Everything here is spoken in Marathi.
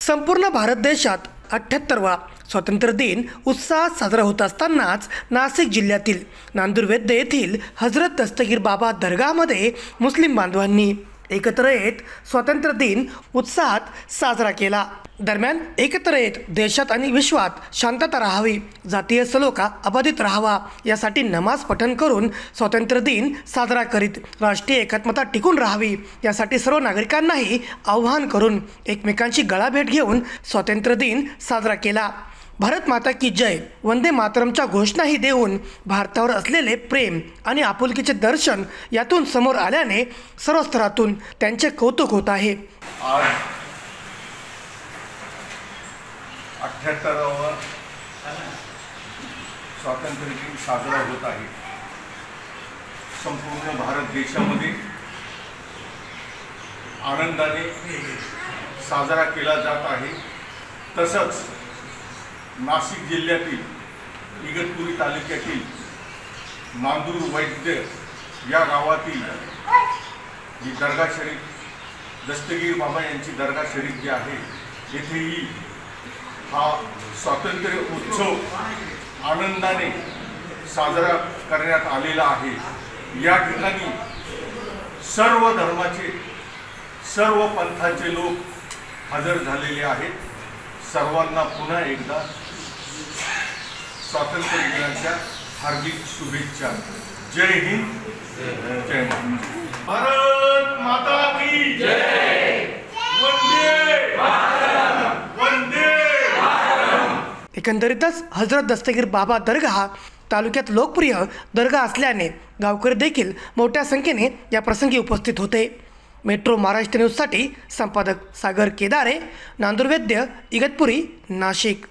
संपूर्ण भारत देशात 78वा स्वातंत्र्य दिन उत्साहात साजरा होत असतानाच नाशिक जिल्ह्यातील नांदुरवेद्द येथील हजरत दस्तगीर बाबा दर्गामध्ये मुस्लिम बांधवांनी एकत्र येत स्वातंत्र्य दिन उत्साहात साजरा केला। दरम्यान एकत्र येत देशात आणि विश्वात शांतता राहावी, जातीय सलोखा अबाधित राहावा यासाठी नमाज पठण करून स्वातंत्र्य दिन साजरा करीत राष्ट्रीय एकात्मता टिकून राहावी यासाठी सर्व नागरिकांनाही आवाहन करून एकमेकांची गळाभेट घेऊन स्वातंत्र्य दिन साजरा केला। भारत माता की जय, वंदे मातरमच्या घोषणाही देऊन भारतावर असलेले प्रेम आणि आपुलकीचे दर्शन यातून समोर आल्याने सर्व स्तरातून त्यांचे कौतुक होत आहे। आज 78वा स्वातंत्र्य दिन साजरा होत आहे। संपूर्ण भारत देशामध्ये आनंदाने साजरा केला जात आहे। तसंच नाशिक जिल्ह्यातील इगतपुरी तालुक्यातील नांदुरवेद्द या गावातील जी दर्गा शरीफ दस्तगीर बाबा यांची दर्गा शरीफ जी आहे, येथेही हा स्वातंत्र्य उत्सव आनंदाने साजरा करण्यात आलेला आहे। या ठिकाणी सर्व धर्माचे सर्व पंथाचे लोक हजर झालेले आहेत। सर्वांना पुन्हा एकदा स्वातंत्र्य दिनाच्या हार्दिक शुभेच्छा। जय हिंद, जय भारत माता की जय, वंदे मातरम, वंदे मातरम। एकंदरीतच हजरत दस्तगीर बाबा दर्गा तालुक्यात लोकप्रिय दर्गा असल्याने गावकरी देखील मोठ्या संख्येने या प्रसंगी उपस्थित होते। मेट्रो महाराष्ट्र न्यूजसाठी संपादक सागर केदारे, नांदुरवेद्द, इगतपुरी, नाशिक।